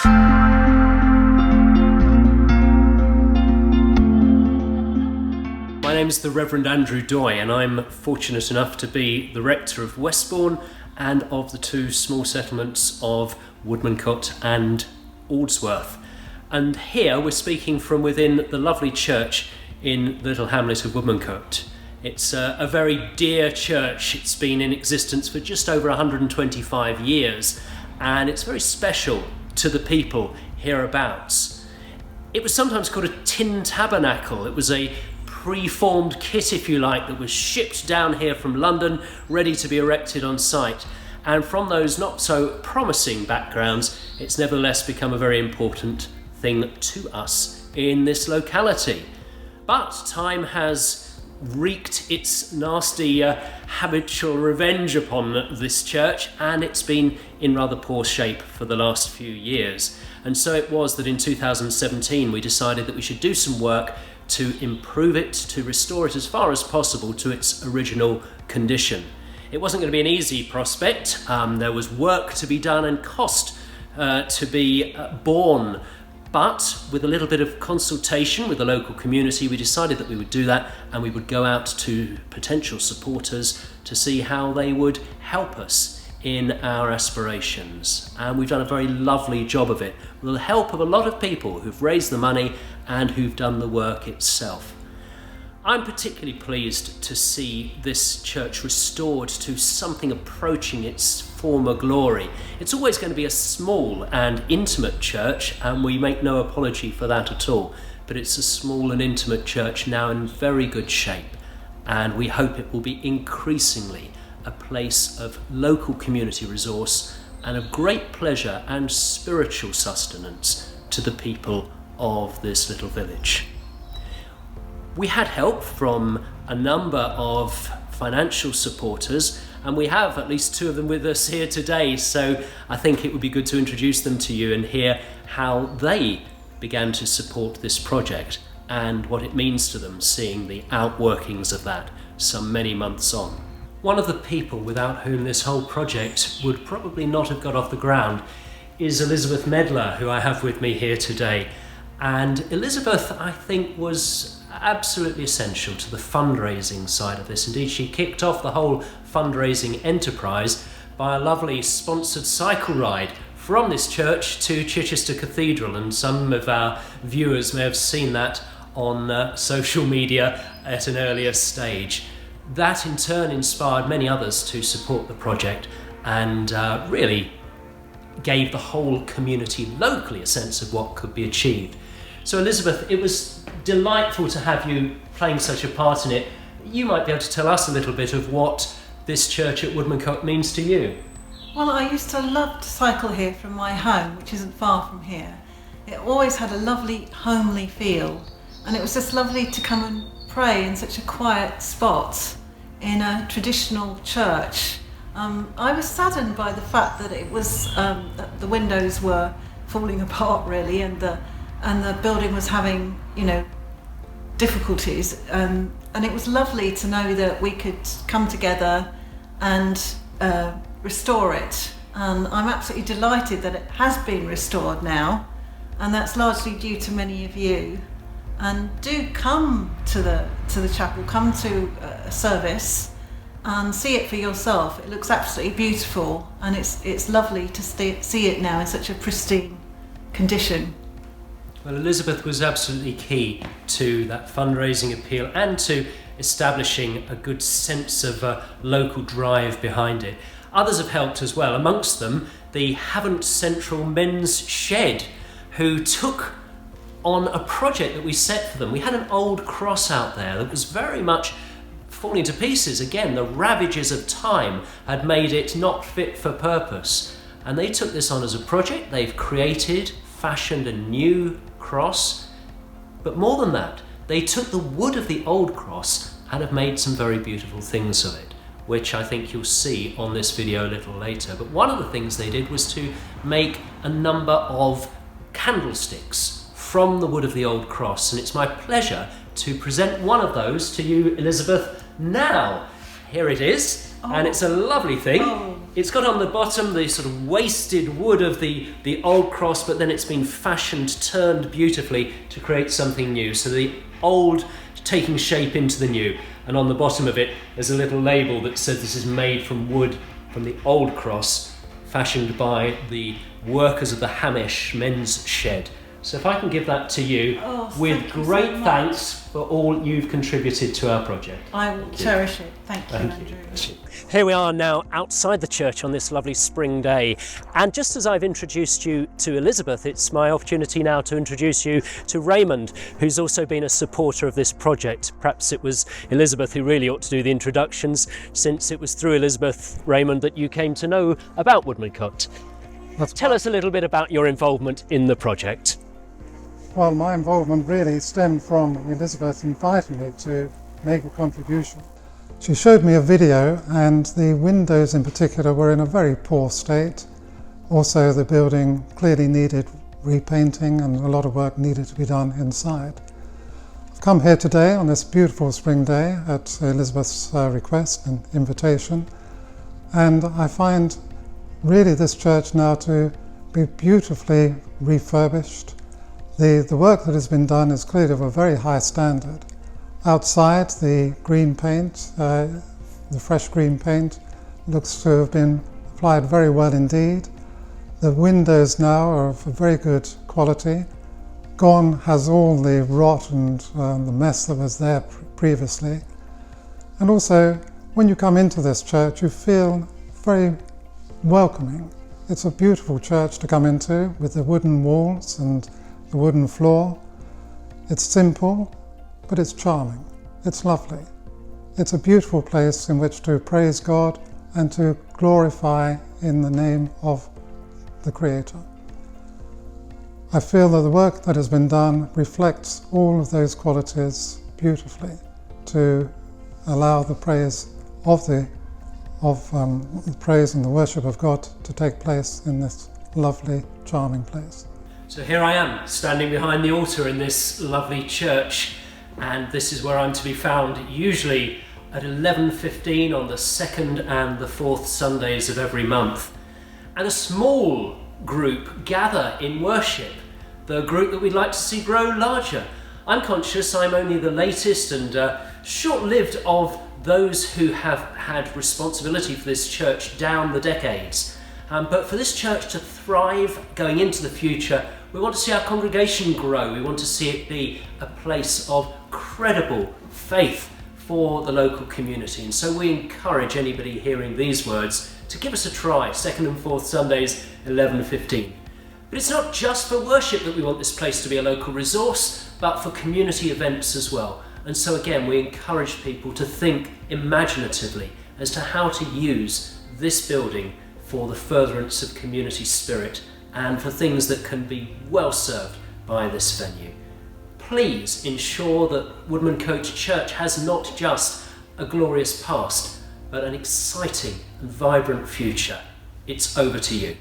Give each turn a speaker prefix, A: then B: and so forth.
A: My name is the Revd Andrew Doye, and I'm fortunate enough to be the Rector of Westbourne and of the two small settlements of Woodmancote and Aldesworth. And here we're speaking from within the lovely church in the little hamlet of Woodmancote. It's a very dear church. It's been in existence for just over 125 years, and it's very special to the people hereabouts. It was sometimes called a tin tabernacle. It was a pre-formed kit, if you like, that was shipped down here from London, ready to be erected on site. And from those not so promising backgrounds, it's nevertheless become a very important thing to us in this locality. But time has wreaked its nasty habitual revenge upon this church, and it's been in rather poor shape for the last few years. And so it was that in 2017 we decided that we should do some work to improve it, to restore it as far as possible to its original condition. It wasn't going to be an easy prospect. There was work to be done and cost to be borne. But with a little bit of consultation with the local community, we decided that we would do that, and we would go out to potential supporters to see how they would help us in our aspirations. And we've done a very lovely job of it, with the help of a lot of people who've raised the money and who've done the work itself. I'm particularly pleased to see this church restored to something approaching its former glory. It's always going to be a small and intimate church, and we make no apology for that at all, but it's a small and intimate church now in very good shape, and we hope it will be increasingly a place of local community resource and of great pleasure and spiritual sustenance to the people of this little village. We had help from a number of financial supporters, and we have at least two of them with us here today, so I think it would be good to introduce them to you and hear how they began to support this project and what it means to them seeing the outworkings of that some many months on. One of the people without whom this whole project would probably not have got off the ground is Elizabeth Medler, who I have with me here today. And Elizabeth, I think, was absolutely essential to the fundraising side of this. Indeed, she kicked off the whole fundraising enterprise by a lovely sponsored cycle ride from this church to Chichester Cathedral, and some of our viewers may have seen that on social media at an earlier stage. That in turn inspired many others to support the project and really gave the whole community locally a sense of what could be achieved. So Elizabeth, it was delightful to have you playing such a part in it. You might be able to tell us a little bit of what this church at Woodmancote means to you.
B: Well, I used to love to cycle here from my home, which isn't far from here. It always had a lovely homely feel, and it was just lovely to come and pray in such a quiet spot in a traditional church. I was saddened by the fact that it was that the windows were falling apart really, and the building was having, difficulties. And it was lovely to know that we could come together and restore it. And I'm absolutely delighted that it has been restored now, and that's largely due to many of you. And do come to the chapel, come to a service and see it for yourself. It looks absolutely beautiful, and it's lovely to see it now in such a pristine condition.
A: Well, Elizabeth was absolutely key to that fundraising appeal and to establishing a good sense of a local drive behind it. Others have helped as well, amongst them the Havant Central Men's Shed, who took on a project that we set for them. We had an old cross out there that was very much falling to pieces. Again, the ravages of time had made it not fit for purpose. And they took this on as a project. They've fashioned a new cross. But more than that, they took the wood of the old cross and have made some very beautiful things of it, which I think you'll see on this video a little later. But one of the things they did was to make a number of candlesticks from the wood of the old cross, and it's my pleasure to present one of those to you, Elizabeth, now. Here it is, and it's a lovely thing. It's got on the bottom the sort of wasted wood of the old cross, but then it's been fashioned, turned beautifully to create something new. So the old taking shape into the new. And on the bottom of it, there's a little label that says this is made from wood from the old cross, fashioned by the workers of the Hampshire men's shed. So if I can give that to you, with great thanks for all you've contributed to our project.
B: I will cherish it. Thank you, Andrew.
A: Here we are now outside the church on this lovely spring day. And just as I've introduced you to Elizabeth, it's my opportunity now to introduce you to Raymond, who's also been a supporter of this project. Perhaps it was Elizabeth who really ought to do the introductions, since it was through Elizabeth, Raymond, that you came to know about Woodmancote. Tell us a little bit about your involvement in the project.
C: Well, my involvement really stemmed from Elizabeth inviting me to make a contribution. She showed me a video, and the windows in particular were in a very poor state. Also, the building clearly needed repainting and a lot of work needed to be done inside. I've come here today on this beautiful spring day at Elizabeth's request and invitation, and I find really this church now to be beautifully refurbished. The work that has been done is clearly of a very high standard. Outside, the green paint, the fresh green paint, looks to have been applied very well indeed. The windows now are of a very good quality. Gone has all the rot and the mess that was there previously. And also, when you come into this church, you feel very welcoming. It's a beautiful church to come into, with the wooden walls and the wooden floor. It's simple, but it's charming. It's lovely. It's a beautiful place in which to praise God and to glorify in the name of the Creator. I feel that the work that has been done reflects all of those qualities beautifully to allow the praise of the praise and the worship of God to take place in this lovely, charming place.
A: So here I am, standing behind the altar in this lovely church, and this is where I'm to be found usually at 11:15 on the second and the fourth Sundays of every month. And a small group gather in worship, the group that we'd like to see grow larger. I'm conscious I'm only the latest and short-lived of those who have had responsibility for this church down the decades. But for this church to thrive going into the future, we want to see our congregation grow. We want to see it be a place of credible faith for the local community. And so we encourage anybody hearing these words to give us a try, second and fourth Sundays, 11:15. But it's not just for worship that we want this place to be a local resource, but for community events as well. And so again, we encourage people to think imaginatively as to how to use this building for the furtherance of community spirit and for things that can be well served by this venue. Please ensure that Woodmancote Church has not just a glorious past, but an exciting and vibrant future. It's over to you.